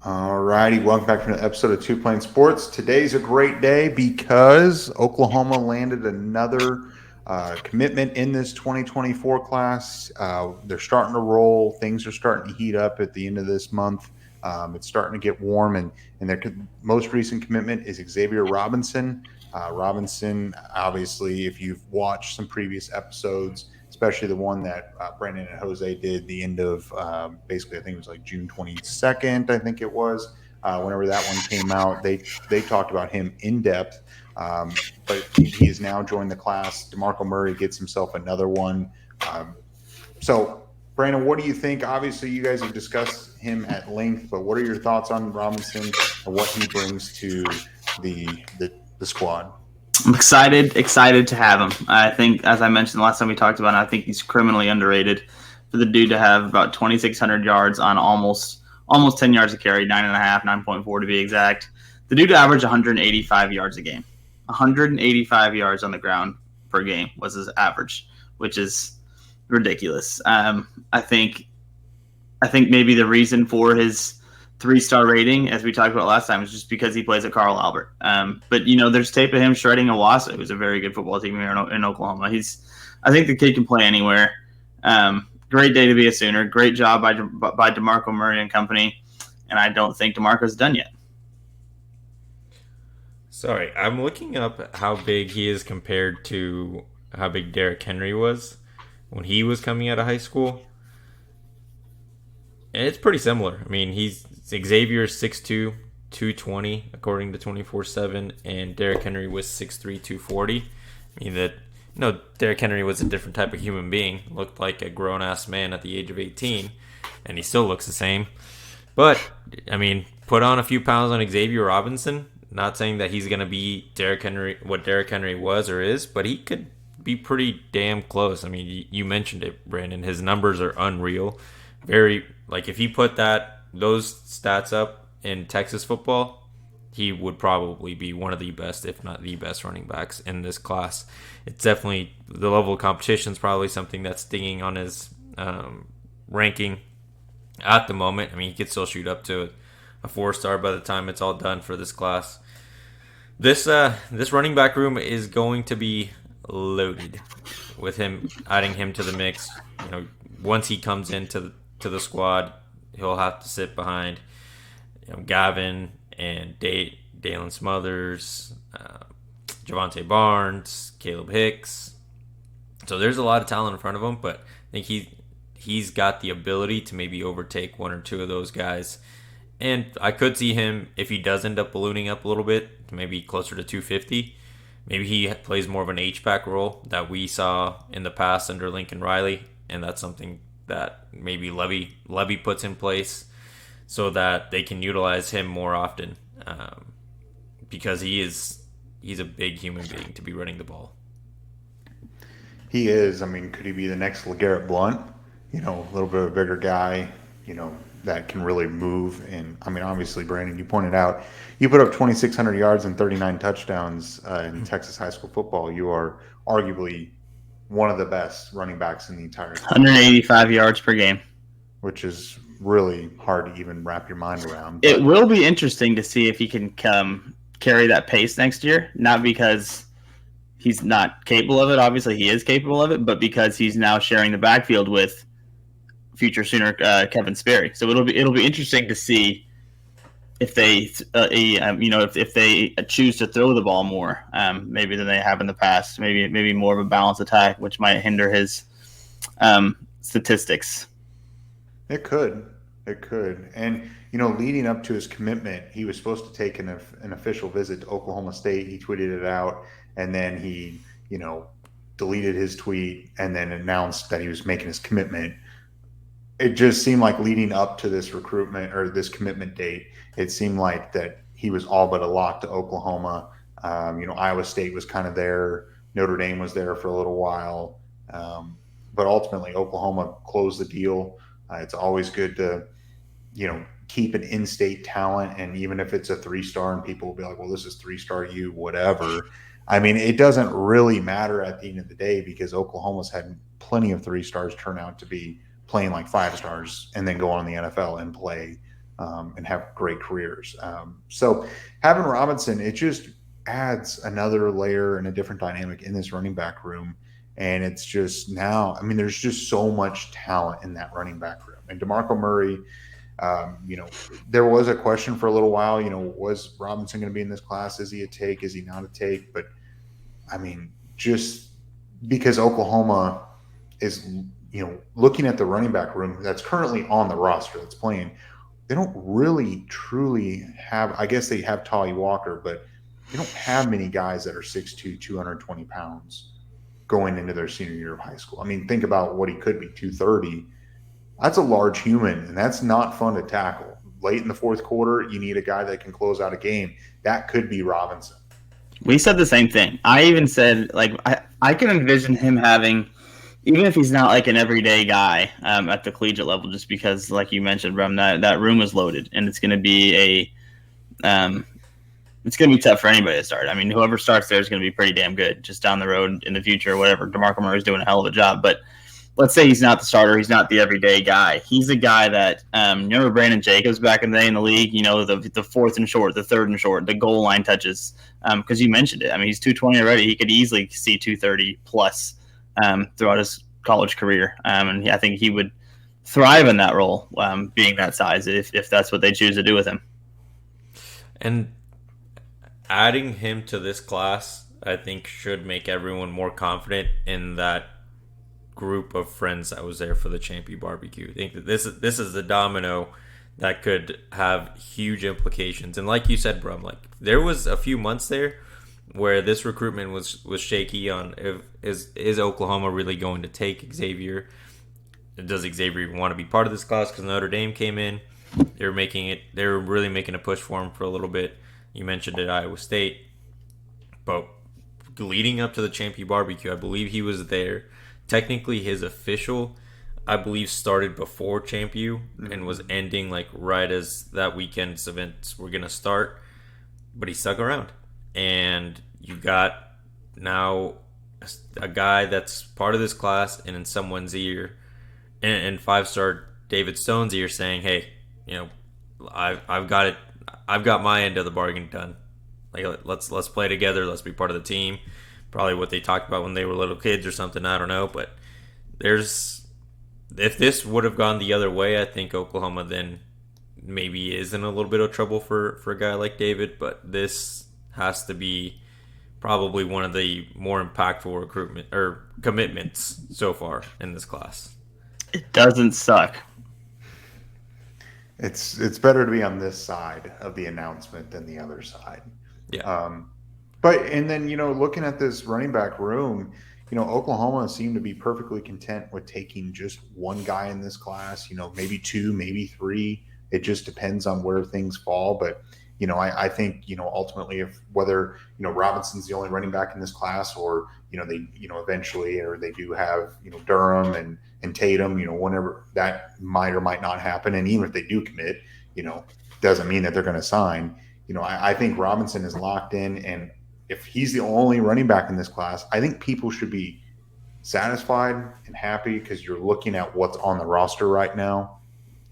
All righty, welcome back to another episode of Two Plane Sports. Today's a great day because Oklahoma landed another commitment in this 2024 class. They're starting to roll. Things are starting to heat up at the end of this month. It's starting to get warm, and their most recent commitment is Xavier Robinson. Robinson, obviously, if you've watched some previous episodes, especially the one that Brandon and Jose did the end of basically, I think it was like June 22nd, I think it was. Whenever that one came out, they talked about him in depth. But he has now joined the class. Demarco Murray gets himself another one. So, Brandon, what do you think? Obviously, you guys have discussed him at length, but what are your thoughts on Robinson and what he brings to the squad? I'm excited to have him. I think, as I mentioned the last time we talked about him, I think he's criminally underrated. For the dude to have about 2,600 yards on almost 10 yards a carry, 9.5, 9.4 to be exact. The dude averaged 185 yards a game. 185 yards on the ground per game was his average, which is ridiculous. I think maybe the reason for his 3-star rating, as we talked about last time, is just because he plays at Carl Albert. But there's tape of him shredding Owasso, who's a very good football team here in Oklahoma. I think the kid can play anywhere. Great day to be a Sooner. Great job by Demarco Murray and company. And I don't think Demarco's done yet. Sorry, I'm looking up how big he is compared to how big Derrick Henry was when he was coming out of high school. And it's pretty similar. I mean, Xavier's 6'2", 220, according to 24/7, and Derrick Henry was 6'3", 240. I mean, Derrick Henry was a different type of human being. Looked like a grown-ass man at the age of 18, and he still looks the same. But, I mean, put on a few pounds on Xavier Robinson. Not saying that he's going to be what Derrick Henry was or is, but he could be pretty damn close. I mean, you mentioned it, Brandon. His numbers are unreal. If he put those stats up in Texas football, he would probably be one of the best, if not the best, running backs in this class. It's definitely the level of competition is probably something that's stinging on his ranking at the moment. I mean, he could still shoot up to a 4-star by the time it's all done for this class. This running back room is going to be loaded with adding him to the mix. Once he comes into the squad, he'll have to sit behind Gavin and Dalen Smothers, Javante Barnes, Caleb Hicks. So there's a lot of talent in front of him, but I think he's got the ability to maybe overtake one or two of those guys. And I could see him, if he does end up ballooning up a little bit, to maybe closer to 250. Maybe he plays more of an H-back role that we saw in the past under Lincoln Riley, and that's something that maybe Levy puts in place so that they can utilize him more often, because he's a big human being to be running the ball. He is. I mean, could he be the next LeGarrette Blount? A little bit of a bigger guy, that can really move. And, I mean, obviously, Brandon, you pointed out, you put up 2,600 yards and 39 touchdowns in Texas high school football. You are arguably one of the best running backs in the entire country. 185 yards per game. Which is really hard to even wrap your mind around. It will be interesting to see if he can carry that pace next year, not because he's not capable of it. Obviously, he is capable of it, but because he's now sharing the backfield with future Sooner Kevin Sperry. So it'll be interesting to see if they if they choose to throw the ball more, maybe than they have in the past. Maybe more of a balanced attack, which might hinder his statistics. It could. And, leading up to his commitment, he was supposed to take an official visit to Oklahoma State. He tweeted it out, and then he, deleted his tweet and then announced that he was making his commitment. It just seemed like leading up to this recruitment or this commitment date, it seemed like that he was all but a lock to Oklahoma. Iowa State was kind of there. Notre Dame was there for a little while. But ultimately, Oklahoma closed the deal. It's always good to, keep an in-state talent. And even if it's a 3-star and people will be like, well, this is 3-star you, whatever. I mean, it doesn't really matter at the end of the day because Oklahoma's had plenty of 3-stars turn out to be playing like 5-stars and then go on in the NFL and play and have great careers. So having Robinson, it just adds another layer and a different dynamic in this running back room. And it's just now, I mean, there's just so much talent in that running back room. And DeMarco Murray, there was a question for a little while, was Robinson going to be in this class? Is he a take? Is he not a take? But I mean, just because Oklahoma is, looking at the running back room that's currently on the roster that's playing, they don't really truly have, I guess they have Tolly Walker, but they don't have many guys that are 6'2", 220 pounds going into their senior year of high school. I mean, think about what he could be, 230. That's a large human, and that's not fun to tackle. Late in the fourth quarter, you need a guy that can close out a game. That could be Robinson. We said the same thing. I even said, I can envision him having, even if he's not like an everyday guy at the collegiate level, just because, like you mentioned, Brum, that room is loaded, and it's going to be it's going to be tough for anybody to start. I mean, whoever starts there is going to be pretty damn good just down the road in the future or whatever. DeMarco Murray's doing a hell of a job, but let's say he's not the starter. He's not the everyday guy. He's a guy that, remember Brandon Jacobs back in the day in the league, the fourth and short, the third and short, the goal line touches, because you mentioned it. I mean, he's 220 already. He could easily see 230 plus throughout his college career. And I think he would thrive in that role, being that size, if that's what they choose to do with him. And adding him to this class, I think, should make everyone more confident in that group of friends that was there for the Champion Barbecue. I think that this is the domino that could have huge implications. And like you said, Brum, there was a few months there where this recruitment was shaky on is Oklahoma really going to take Xavier? Does Xavier even want to be part of this class? Because Notre Dame came in, they were really making a push for him for a little bit. You mentioned it, Iowa State, but leading up to the Champion Barbecue, I believe he was there. Technically, his official, I believe, started before Champion and was ending right as that weekend's events were going to start. But he stuck around. And you got now a guy that's part of this class and in someone's ear, and five-star David Stone's ear saying, hey, I've got it. I've got my end of the bargain done. Let's play together. Let's be part of the team. Probably what they talked about when they were little kids or something. I don't know. But if this would have gone the other way, I think Oklahoma then maybe is in a little bit of trouble for a guy like David. But this has to be probably one of the more impactful recruitment or commitments so far in this class. It doesn't suck. It's better to be on this side of the announcement than the other side. Yeah. And then, looking at this running back room, Oklahoma seemed to be perfectly content with taking just one guy in this class, maybe two, maybe three. It just depends on where things fall. But, I think, ultimately whether Robinson's the only running back in this class or, they, eventually, or they do have, Durham and Tatum, whenever that might or might not happen. And even if they do commit, doesn't mean that they're going to sign. I think Robinson is locked in, and if he's the only running back in this class, I think people should be satisfied and happy because you're looking at what's on the roster right now,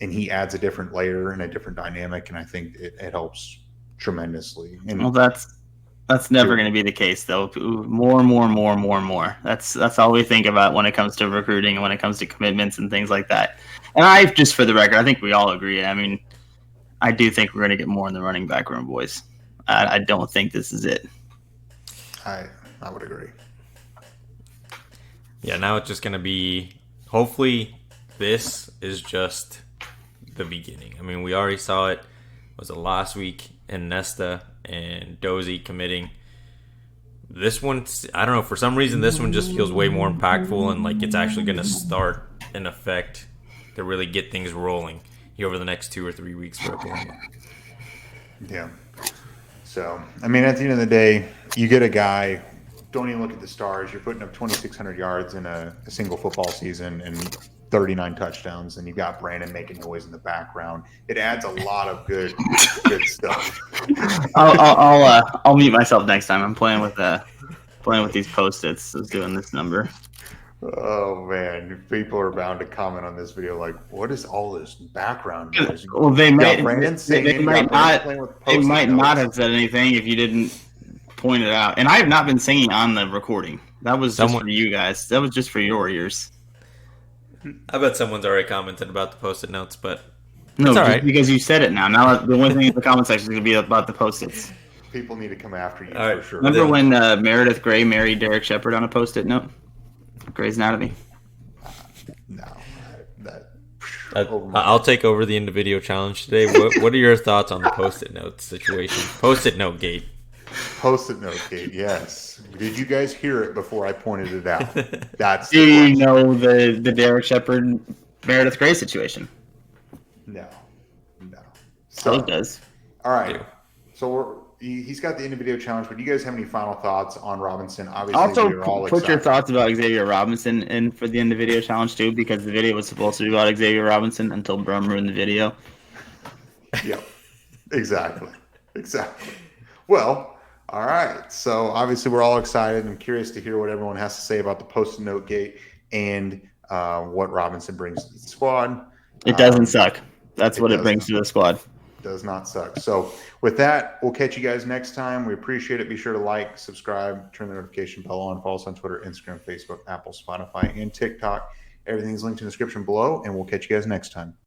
and he adds a different layer and a different dynamic, and I think it helps tremendously. And well, that's never going to be the case, though. More. That's all we think about when it comes to recruiting and when it comes to commitments and things like that. And just for the record, I think we all agree. I mean, I do think we're going to get more in the running back room, boys. I don't think this is it. I would agree. Yeah, now it's just going to be, hopefully this is just the beginning. I mean, we already saw it. Was it last week in Nesta and Dozie committing? This one, I don't know, for some reason this one just feels way more impactful and it's actually going to start in effect to really get things rolling here over the next 2 or 3 weeks for Oklahoma. Yeah. So, I mean, at the end of the day, you get a guy, don't even look at the stars. You're putting up 2,600 yards in a single football season and 39 touchdowns, and you've got Brandon making noise in the background. It adds a lot of good stuff. I'll mute myself next time. I'm playing with these Post-its. I was doing this number. Oh man, people are bound to comment on this video like, "What is all this background noise?" Well, they You got might Brandon singing, they you might got Brandon not playing with they Post-it might not notes. have said anything if you didn't point it out. And I have not been singing on the recording. That was just Someone- for you guys. That was just for your ears. I bet someone's already commented about the post-it notes, but No, it's all just right. because you said it now. Now the only thing in the comment section is going to be about the Post-its. People need to come after you All right. for sure. Remember when Meredith Grey married Derek Shepard on a Post-it note? Grey's Anatomy. No, that. I'll take over the end of video challenge today. What are your thoughts on the post-it note situation? Post-it note gate. Post-it note gate, yes. Did you guys hear it before I pointed it out? That's Do the you question. know the Derek Shepard Meredith Grey situation? No. So So, it does. all right. So he's got the end of video challenge, but do you guys have any final thoughts on Robinson? Obviously, Also, we are all put your excited. thoughts about Xavier Robinson in for the end of video challenge too, because the video was supposed to be about Xavier Robinson until Brum ruined the video. Yep. Exactly. Well, all right. So obviously we're all excited. I'm curious to hear what everyone has to say about the post-it note gate and what Robinson brings to the squad. It doesn't suck. That's what it does brings to the squad. Does not suck. So with that, we'll catch you guys next time. We appreciate it. Be sure to like, subscribe, turn the notification bell on, follow us on Twitter, Instagram, Facebook, Apple, Spotify, and TikTok. Everything's linked in the description below, and we'll catch you guys next time.